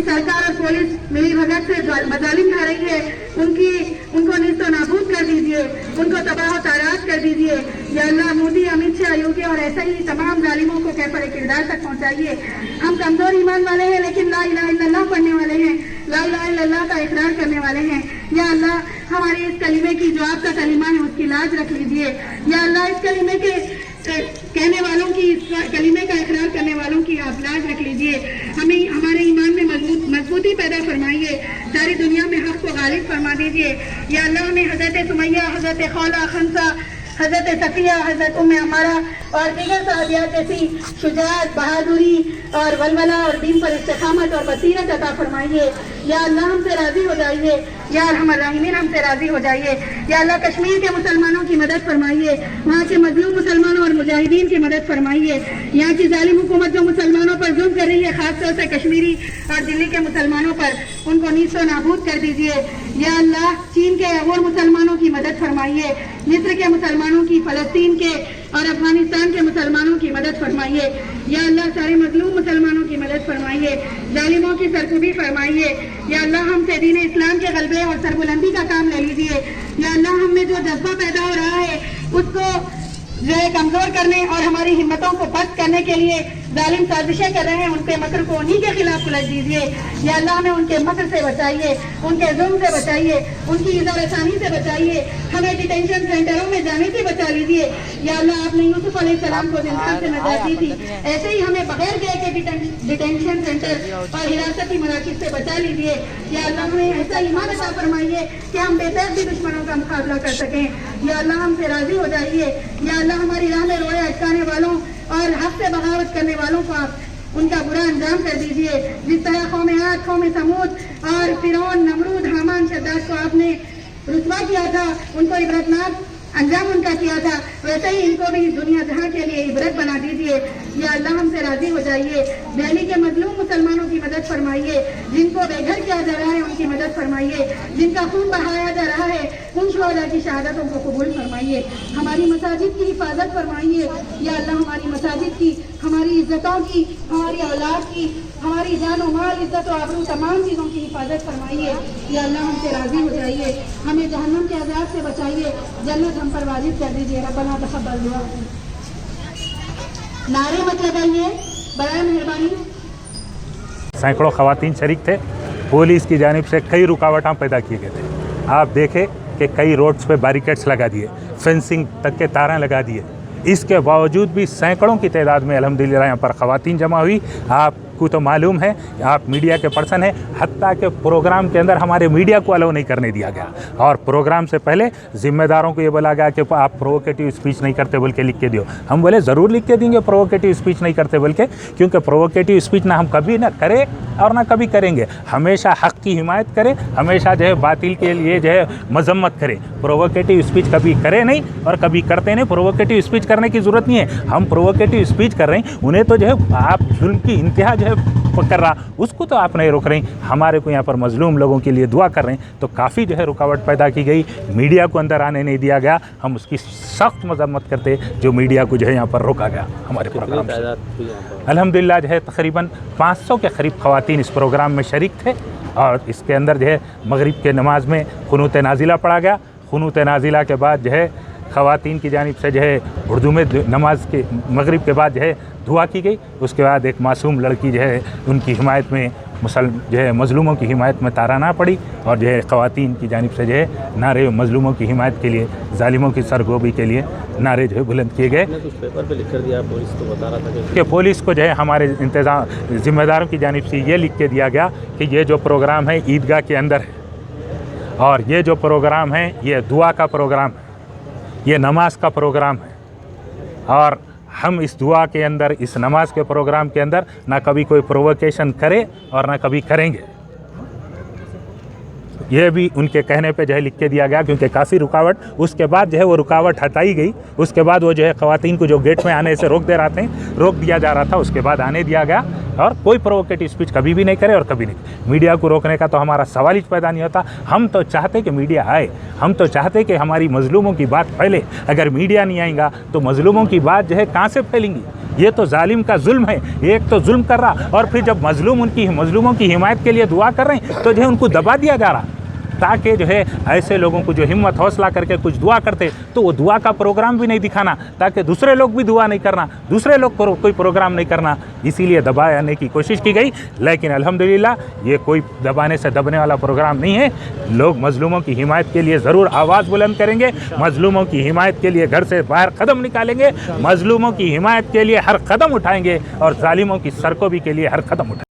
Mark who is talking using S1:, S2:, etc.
S1: सरकार और पुलिस मिली भगत से मजालिम ढा रही है, उनको निस्तो नाबूद कर दीजिए, उनको तबाह ताराज कर दीजिए। या अल्लाह मोदी, अमित शाह, योगी और ऐसे ही तमाम जालिमों को कैफर किरदार तक पहुँचाइए। हम कमजोर ईमान वाले हैं, लेकिन ला इलाहा इल्लल्लाह पढ़ने वाले हैं, ला इलाहा इल्लल्लाह का इकरार करने वाले हैं। या अल्लाह हमारे इस कलीमे की जो आपका कलीमा है उसकी लाज रख लीजिए। या अल्लाह इस कलीमे के कहने वालों की, इस कलीमे का इकरार करने वालों की आप लाज रख लीजिए। हमें हमारे ईमान में मजबूती पैदा फरमाइए, सारी दुनिया में हक को गालिब फरमा दीजिए। या अल्लाह हमें हजरत सुमैया, हजरत खौला, खंसा, हजरत सफिया, हजरत उम्मे अमारा और दीगर साहबियात जैसी शुजाअत, बहादुरी और वलवला और दीन पर इस्तिकामत और बसीरत अता फरमाइए। या अल्लाह हमसे राजी हो जाइए, या अरहमर राहिमीन हमसे राजी हो जाइए। या अल्लाह कश्मीर के मुसलमानों की मदद फरमाइए, वहाँ के मजलूम मुसलमानों और मुजाहिदीन की मदद फरमाइए। यहाँ की जालिम हुकूमत जो मुसलमानों पर जुल्म कर रही है, खासतौर से कश्मीरी और दिल्ली के मुसलमानों पर, उनको नीस्तो नाबूद कर दीजिए। या अल्लाह चीन के और मुसलमानों की मदद फरमाइए, मिस्र के मुसलमानों की, फलस्तीन के और अफगानिस्तान के मुसलमानों की मदद फरमाइए। या अल्लाह सारे मजलूम मुसलमानों की मदद फरमाइए, जालिमों की सरकुबी फरमाइए। या अल्लाह हमसे दीन इस्लाम के गलबे और सरबुलंदी का काम ले लीजिए। या अल्लाह हम में जो जज्बा पैदा हो रहा है उसको जो है कमजोर करने और हमारी हिम्मतों को पस्त करने के लिए जालिम साजिशें कर रहे हैं, उनके मकर को उन्हीं के खिलाफ उलट दीजिए। या अल्लाह हमें उनके मकर से बचाइए, उनके जुल्म से बचाइए, उनकी इज़्ज़त-ए-शानी से बचाइए, हमें डिटेंशन सेंटरों में जाने से बचा लीजिए। या अल्लाह आपने यूसुफ अलैहिस्सलाम को जिंदगी से नजात दी थी, ऐसे ही हमें बगैर गए के डिटेंशन सेंटर और हिरासती मराकिज़ से बचा लीजिए। या अल्लाह हमें ऐसा ईमान अता फरमाइए कि हम बेतरतीबी दुश्मनों का मुकाबला कर सकें। या अल्लाह हमसे राजी हो जाइए। या अल्लाह हमारी राह में रोए अटकाने वालों और हक से बगावत करने वालों को आप उनका बुरा अंजाम कर दीजिए। जिस तरह कौम आद, कौम समूद और फिरौन, नमरूद, हामान, शद्दाद को आपने रुसवा किया था, उनको इबरतनाक अंजाम उनका किया था, वैसे ही इनको भी दुनिया जहां के लिए इबरत बना दीजिए। या अल्लाह हमसे राजी हो जाइए। दिल्ली के मजलूम मुसलमानों की मदद फरमाइए, जिनको बेघर किया जा रहा है उनकी मदद फरमाइए, जिनका खून बहाया जा रहा है उन शुहदा की शहादतों को कबूल फरमाइए। हमारी मसाजिद की हिफाजत फरमाइए। या अल्लाह हमारी मसाजिद की, हमारी इज्जतों की, हमारी औलाद की, हमारी जान और माल, इज्जत और आबरू तमाम चीज़ों की हिफाजत फरमाइए। या अल्लाह हमसे राजी हो जाइए। हमें जहन्नम के अज़ाब से बचाइए, जन्नत हम पर वाजिब कर दीजिए। रब्बना तक़ब्बल दुआ। नारे मत लगाइए, बराए मेहरबानी।
S2: सैकड़ों ख़वातीन शरीक थे। पुलिस की जानिब से कई रुकावटें पैदा किए गए थे। आप देखें कि कई रोड्स पे बैरिकेड्स लगा दिए, फेंसिंग तक के तारें लगा दिए। इसके बावजूद भी सैकड़ों की तादाद में अल्हम्दुलिल्लाह यहाँ पर ख़वातीन जमा हुई। आपको तो मालूम है, आप मीडिया के पर्सन हैं, हत्ता के प्रोग्राम के अंदर हमारे मीडिया को अलाउ नहीं करने दिया गया और प्रोग्राम से पहले ज़िम्मेदारों को ये बोला गया कि आप प्रोवोकेटिव स्पीच नहीं करते बोल के लिख के दियो। हम बोले ज़रूर लिख के देंगे प्रोवोकेटिव स्पीच नहीं करते बोल के, क्योंकि प्रोवोकेटिव स्पीच ना हम कभी ना करें और ना कभी करेंगे। हमेशा हक़ की हिमायत करें, हमेशा जो है बातिल के लिए जो है मजम्मत करें। प्रोवोकेटिव स्पीच कभी करें नहीं और कभी करते नहीं। प्रोवोकेटिव स्पीच करने की ज़रूरत नहीं है। हम प्रोवोकेटिव स्पीच कर रहे हैं, उन्हें तो जो है आप जुल्म की इंतहा जो है कर रहा, उसको तो आप नहीं रोक रहे। हमारे को यहाँ पर मजलूम लोगों के लिए दुआ कर रहे हैं, तो काफ़ी जो है रुकावट पैदा की गई। मीडिया को अंदर आने नहीं दिया गया। हम उसकी सख्त मजम्मत करते जो मीडिया को जो है यहाँ पर रोका गया हमारे प्रोग्राम से। अल्हम्दुलिल्लाह जो है तकरीबन 500 के करीब ख़वातीन इस प्रोग्राम में शरीक थे और इसके अंदर जो है मगरिब के नमाज में क़ुनूत नाज़िला पढ़ा गया। क़ुनूत नाज़िला के बाद जो है ख़वातीन की जानिब से जो है उर्दू में नमाज के मगरिब के बाद जो है दुआ की गई। उसके बाद एक मासूम लड़की जो है उनकी हिमायत में जो है मज़लूमों की हिमायत में ताराना पड़ी और जो है ख़वातीन की जानिब से जो है नारे मज़लूमों की हिमायत के लिए, ज़ालिमों की सरगोबी के लिए नारे जो है बुलंद किए गए।
S3: कुछ पेपर पे लिख कर दिया, पुलिस तो बता रहा था
S2: कि पुलिस को जो है हमारे इंतज़ाम ज़िम्मेदारों की जानिब से ये लिख के दिया गया कि ये जो प्रोग्राम है ईदगाह के अंदर है और ये जो प्रोग्राम है ये दुआ का प्रोग्राम है, ये नमाज का प्रोग्राम है और हम इस दुआ के अंदर, इस नमाज के प्रोग्राम के अंदर ना कभी कोई प्रोवोकेशन करे और ना कभी करेंगे। ये भी उनके कहने पे जो है लिख के दिया गया, क्योंकि काफ़ी रुकावट, उसके बाद जो है वो रुकावट हटाई गई। उसके बाद वो जो है ख़वातीन को जो गेट में आने से रोक दिया जा रहा था, उसके बाद आने दिया गया। और कोई प्रोवोकेटिव स्पीच कभी भी नहीं करे और कभी नहीं। मीडिया को रोकने का तो हमारा सवाल ही पैदा नहीं होता। हम तो चाहते कि मीडिया आए, हम तो चाहते कि हमारी मजलूमों की बात फैले। अगर मीडिया नहीं आएगा तो मजलूमों की बात जो है कहाँ से फैलेंगी? ये तो जालिम का जुल्म है, एक तो जुल्म कर रहा और फिर जब मजलूमों की हिमायत के लिए दुआ कर रहे हैं तो जो है उनको दबा दिया जा रहा, ताकि जो है ऐसे लोगों को जो हिम्मत हौसला करके कुछ दुआ करते तो वो दुआ का प्रोग्राम भी नहीं दिखाना, ताकि दूसरे लोग भी दुआ नहीं करना, दूसरे लोग को कोई प्रोग्राम नहीं करना, इसीलिए दबाने की कोशिश की गई। लेकिन अल्हम्दुलिल्लाह ये कोई दबाने से दबने वाला प्रोग्राम नहीं है। लोग मजलूमों की हिमायत के लिए ज़रूर आवाज़ बुलंद करेंगे, मजलूमों की हिमायत के लिए घर से बाहर कदम निकालेंगे, मजलूमों की हिमायत के लिए हर कदम उठाएंगे और जालिमों की सरकोबी के लिए हर कदम उठाएंगे।